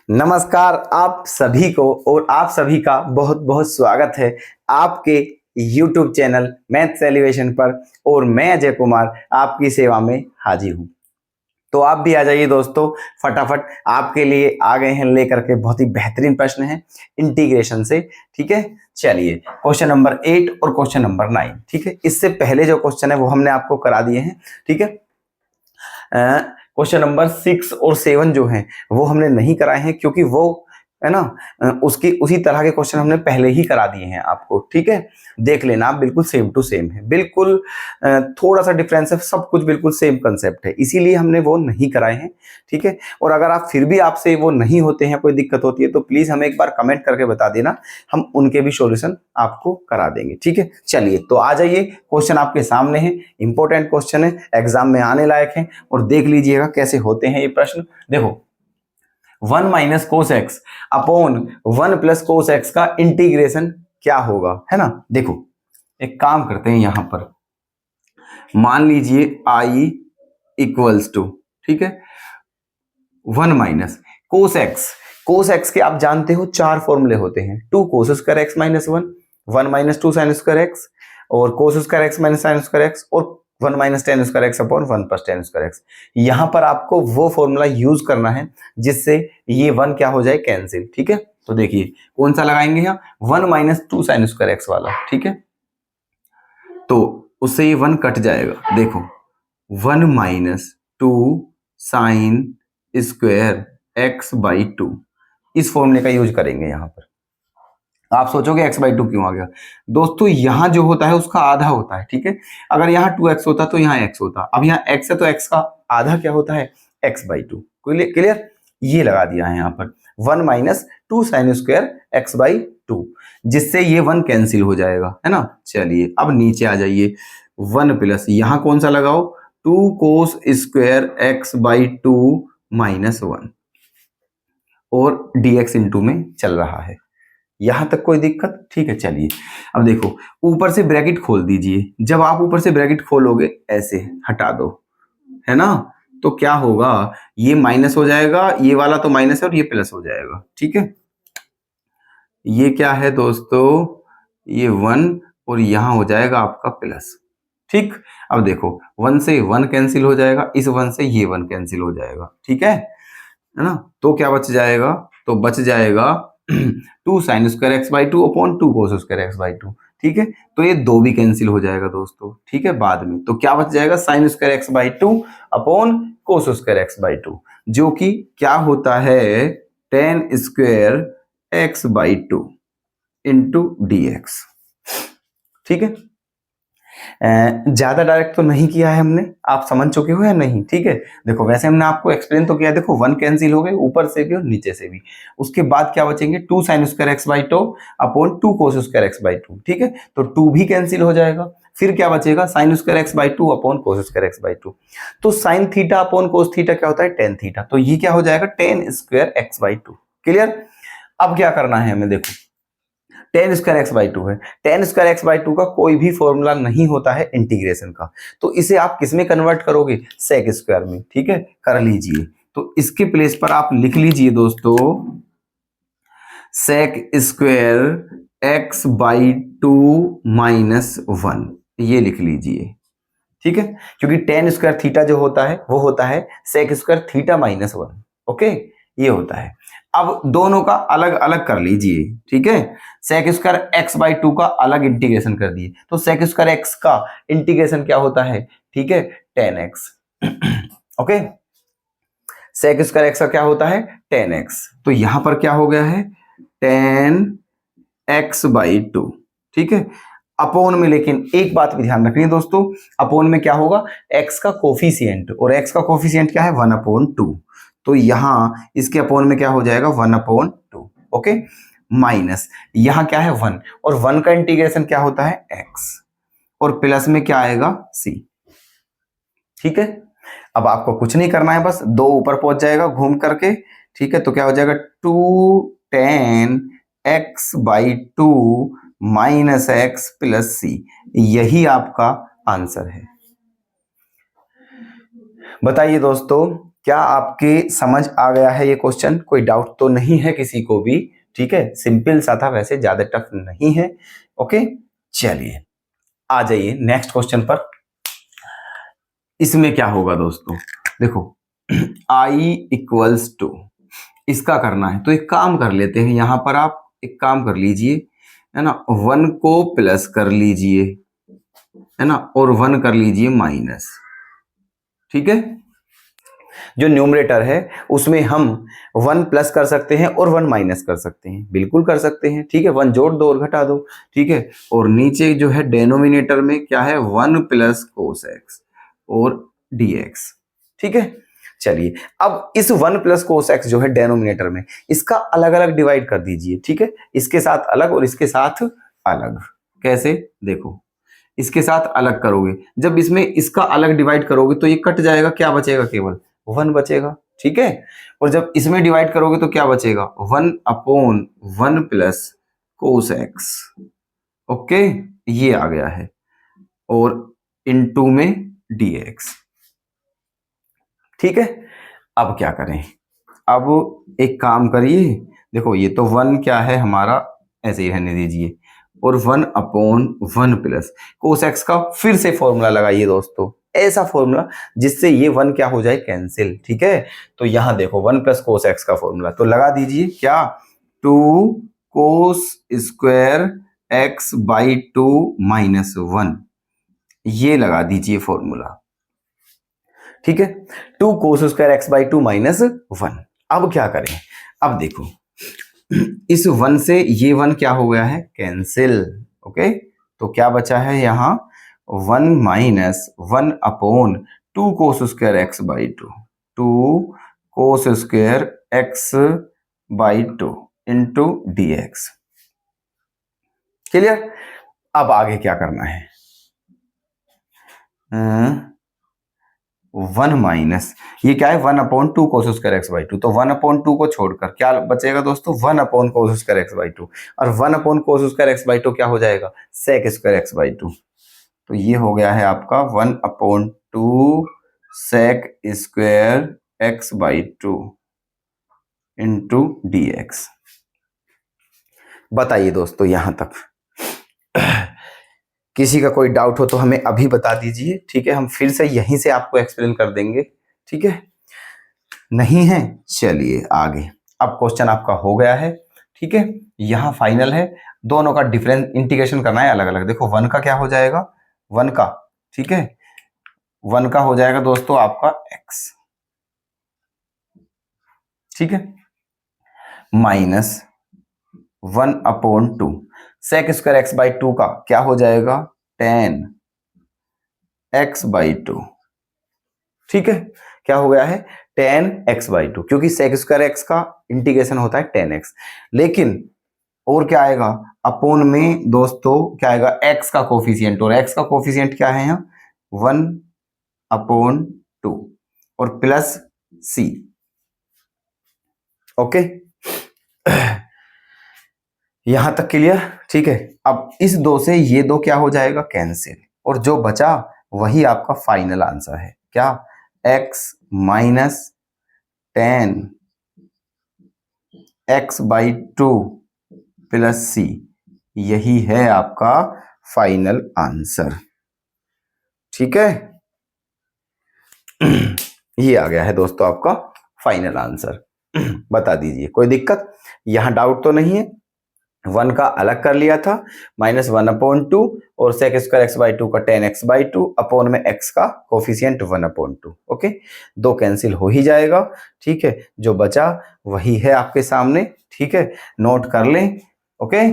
नमस्कार आप सभी को और आप सभी का बहुत बहुत स्वागत है आपके YouTube चैनल मैथ्स एलिवेशन पर। और मैं अजय कुमार आपकी सेवा में हाजिर हूँ। तो आप भी आ जाइए दोस्तों, फटाफट आपके लिए आ गए हैं लेकर के बहुत ही बेहतरीन प्रश्न है इंटीग्रेशन से। ठीक है, चलिए क्वेश्चन नंबर 8 और क्वेश्चन नंबर 9। ठीक है, इससे पहले जो क्वेश्चन है वो हमने आपको करा दिए हैं। ठीक है, क्वेश्चन नंबर 6 और 7 जो हैं वो हमने नहीं कराए हैं, क्योंकि वो है ना उसकी उसी तरह के क्वेश्चन हमने पहले ही करा दिए हैं आपको। ठीक है, देख लेना आप, बिल्कुल सेम टू सेम है, बिल्कुल थोड़ा सा डिफरेंस है, सब कुछ बिल्कुल सेम कंसेप्ट है, इसीलिए हमने वो नहीं कराए हैं। ठीक है, और अगर आप फिर भी आपसे वो नहीं होते हैं, कोई दिक्कत होती है, तो प्लीज हमें एक बार कमेंट करके बता देना, हम उनके भी सॉल्यूशन आपको करा देंगे। ठीक है, चलिए तो आ जाइए, क्वेश्चन आपके सामने है, इंपॉर्टेंट क्वेश्चन है, एग्जाम में आने लायक है, और देख लीजिएगा कैसे होते हैं ये प्रश्न। देखो, 1 minus cos x upon 1 plus cos x का इंटीग्रेशन क्या होगा, है ना। देखो एक काम करते हैं, यहां पर मान लीजिए i इक्वल्स टू, ठीक है, 1 minus cos x. Cos x के आप जानते हो चार फॉर्मूले होते हैं, 2 cos square x minus 1, 1 minus 2 sine square x, और cos square x minus sine square x, और 1 minus tan square x upon 1 plus tan square x. यहां पर आपको वो फॉर्मूला यूज करना है जिससे ये 1 क्या हो जाए, कैंसिल। ठीक है, तो देखिए कौन सा लगाएंगे यहाँ, 1 माइनस 2 साइन स्क्वायर एक्स वाला। ठीक है, तो उससे ये 1 कट जाएगा। देखो 1 minus 2 sine square x by 2, इस फॉर्मूले का यूज करेंगे यहां पर। आप सोचोगे एक्स बाई 2 क्यों आ गया, दोस्तों यहां जो होता है उसका आधा होता है। ठीक है, अगर यहाँ 2x होता तो यहाँ x होता, अब यहाँ x है तो x का आधा क्या होता है, x बाई 2। क्लियर, ये लगा दिया है यहाँ पर 1 minus 2 sine square x by 2, जिससे ये 1 कैंसिल हो जाएगा, है ना। चलिए अब नीचे आ जाइए, 1 प्लस यहाँ कौन सा लगाओ, 2 cos square x by 2 minus 1, और dx इंटू में चल रहा है, यहां तक कोई दिक्कत। ठीक है, चलिए अब देखो, ऊपर से ब्रैकेट खोल दीजिए। जब आप ऊपर से ब्रैकेट खोलोगे ऐसे हटा दो, है ना, तो क्या होगा, ये माइनस हो जाएगा, ये वाला तो माइनस है और ये प्लस हो जाएगा। ठीक है, ये क्या है दोस्तों, ये 1 और यहां हो जाएगा आपका प्लस। ठीक, अब देखो 1 से 1 कैंसिल हो जाएगा, इस 1 से ये 1 कैंसिल हो जाएगा। ठीक है ना, तो क्या बच जाएगा, तो बच जाएगा 2 sine square x by 2 upon 2 cos square x by 2। ठीक है, तो ये 2 भी कैंसिल हो जाएगा दोस्तों। ठीक है, बाद में तो क्या बच जाएगा, sign square x by 2 upon cos square x by 2, जो कि क्या होता है, ten square x by 2 into D x. ठीक है, ज्यादा डायरेक्ट तो नहीं किया है हमने, आप समझ चुके हो या नहीं। ठीक है, देखो वैसे हमने आपको एक्सप्लेन तो किया, देखो 1 कैंसिल हो गए ऊपर से भी और नीचे से भी। उसके बाद क्या बचेंगे, 2 sine square x by 2 upon 2 cos square x by 2। ठीक है, तो 2 भी कैंसिल हो जाएगा, फिर क्या बचेगा, sign square x by 2 upon cos square x by 2। तो sine theta upon cos theta क्या होता है, टेन थीटा, तो ये क्या हो जाएगा, ten square x by 2। Clear, अब क्या करना है हमें, देखो टेन स्क्वायर एक्स बाई 2 है, टेन स्क्वायर एक्स बाई 2 का कोई भी फॉर्मूला नहीं होता है इंटीग्रेशन का, तो इसे आप किस में कन्वर्ट करोगे, सेक स्क्वायर में। ठीक है, कर लीजिए, तो इसके प्लेस पर आप लिख लीजिए दोस्तों, sec square x by 2 minus 1, ये लिख लीजिए। ठीक है, क्योंकि टेन स्क्वायर थीटा जो होता है वो होता है sec square theta minus 1। Okay, ये होता है। अब दोनों का अलग अलग कर लीजिए। ठीक है, सेक स्क्वायर एक्स बाई 2 का अलग इंटीग्रेशन कर दिए, तो सेक स्क्वायर एक्स का इंटीग्रेशन क्या होता है, ठीक है, tan x. Okay, sec square x का क्या होता है, टेन एक्स, तो यहां पर क्या हो गया है, टेन एक्स बाई 2। ठीक है, अपोन में लेकिन एक बात भी ध्यान रखनी है दोस्तों, अपोन में क्या होगा, x का कोफिशिएंट, और x का कोफिशिएंट क्या है, 1/2, तो यहां इसके अपोन में क्या हो जाएगा, 1/2। ओके, माइनस यहां क्या है 1, और 1 का इंटीग्रेशन क्या होता है x, और प्लस में क्या आएगा c। ठीक है, अब आपको कुछ नहीं करना है, बस 2 ऊपर पहुंच जाएगा घूम करके। ठीक है, तो क्या हो जाएगा, 2 tan x by 2 minus x plus c, यही आपका आंसर है। बताइए दोस्तों, क्या आपके समझ आ गया है ये क्वेश्चन? कोई डाउट तो नहीं है किसी को भी? ठीक है, सिंपल सा था, वैसे ज्यादा टफ नहीं है। ओके, चलिए आ जाइए नेक्स्ट क्वेश्चन पर। इसमें क्या होगा दोस्तों, देखो i इक्वल्स टू, इसका करना है तो एक काम कर लेते हैं। यहां पर आप एक काम कर लीजिए, है ना, 1 को प्लस कर लीजिए, है ना, और 1 कर लीजिए माइनस। ठीक है, जो न्यूमरेटर है उसमें हम 1 प्लस कर सकते हैं और 1 माइनस कर सकते हैं, बिल्कुल कर सकते हैं। ठीक है, 1 जोड़ दो और घटा दो। ठीक है, और नीचे जो है डेनोमिनेटर में क्या है, 1 प्लस कोस एक्स और dx। ठीक है, चलिए अब इस 1 प्लस कोस एक्स जो है डेनोमिनेटर में, इसका अलग अलग डिवाइड कर दीजिए। ठीक है, इसके साथ अलग और इसके साथ अलग। कैसे, देखो इसके साथ अलग करोगे, जब इसमें इसका अलग डिवाइड करोगे तो ये कट जाएगा, क्या बचेगा, केवल 1 बचेगा। ठीक है, और जब इसमें डिवाइड करोगे तो क्या बचेगा, 1 upon 1 plus cos x. Okay, ये आ गया है, और इनटू में dx। ठीक है, अब क्या करें, अब एक काम करिए, देखो ये तो 1 क्या है हमारा, ऐसे ही रहने दीजिए, और 1 अपॉन 1 प्लस कोस एक्स का फिर से फॉर्मूला लगाइए दोस्तों, ऐसा फॉर्मूला जिससे ये 1 क्या हो जाए, कैंसिल। ठीक है, तो यहां देखो 1 प्लस कोस एक्स का फॉर्मूला तो लगा दीजिए, क्या, 2 cos square x by 2 minus 1, ये लगा दीजिए फॉर्मूला। ठीक है, 2 cos square x by 2 minus 1। अब क्या करें, अब देखो इस 1 से ये 1 क्या हो गया है, कैंसिल। ओके, तो क्या बचा है यहाँ, 1 minus 1 upon 2 cos square x by 2, 2 cos square x by 2 into dx। Clear, अब आगे क्या करना है, 1 माइनस ये क्या है, 1 upon 2 cos square x by 2, तो 1 अपॉन 2 को छोड़कर क्या बचेगा दोस्तों, 1 upon cos square x by 2, और 1 upon cos square x by 2 क्या हो जाएगा, सेक स्क्वायर एक्स बाई 2। तो ये हो गया है आपका 1 upon 2 sec square x by 2 into dx। बताइए दोस्तों, यहां तक किसी का कोई डाउट हो तो हमें अभी बता दीजिए। ठीक है, हम फिर से यहीं से आपको एक्सप्लेन कर देंगे। ठीक है, नहीं है, चलिए आगे। अब क्वेश्चन आपका हो गया है। ठीक है, यहां फाइनल है, दोनों का डिफरेंस इंटीग्रेशन करना है अलग अलग। देखो 1 का क्या हो जाएगा, 1 का, ठीक है, 1 का हो जाएगा दोस्तों आपका x। ठीक है, minus 1 upon 2 sec square x by 2 का क्या हो जाएगा, 10 एक्स बाई 2। ठीक है, क्या हो गया है, 10 एक्स बाई 2, क्योंकि सेक स्क्वायर एक्स का इंटीग्रेशन होता है 10x। लेकिन और क्या आएगा, अपोन में दोस्तों क्या आएगा, x का कोफिशिएंट, और x का कोफिशिएंट क्या है यहाँ, 1 अपॉन 2 और प्लस c। ओके, यहां तक क्लियर। ठीक है, अब इस 2 से ये 2 क्या हो जाएगा, कैंसिल, और जो बचा वही आपका फाइनल आंसर है, क्या, x minus 10 x by 2 plus c, यही है आपका फाइनल आंसर। ठीक है, ये आ गया है दोस्तों आपका फाइनल आंसर। बता दीजिए, कोई दिक्कत, यहां डाउट तो नहीं है। 1 का अलग कर लिया था, माइनस 1 अपॉन 2 और सेक स्क्वायर एक्स बाई 2 का 10 एक्स बाई 2 अपॉन में x का कोफिशिएंट 1 अपॉन 2। ओके, 2 कैंसिल हो ही जाएगा। ठीक है, जो बचा वही है आपके सामने। ठीक है, नोट कर लें। ओके,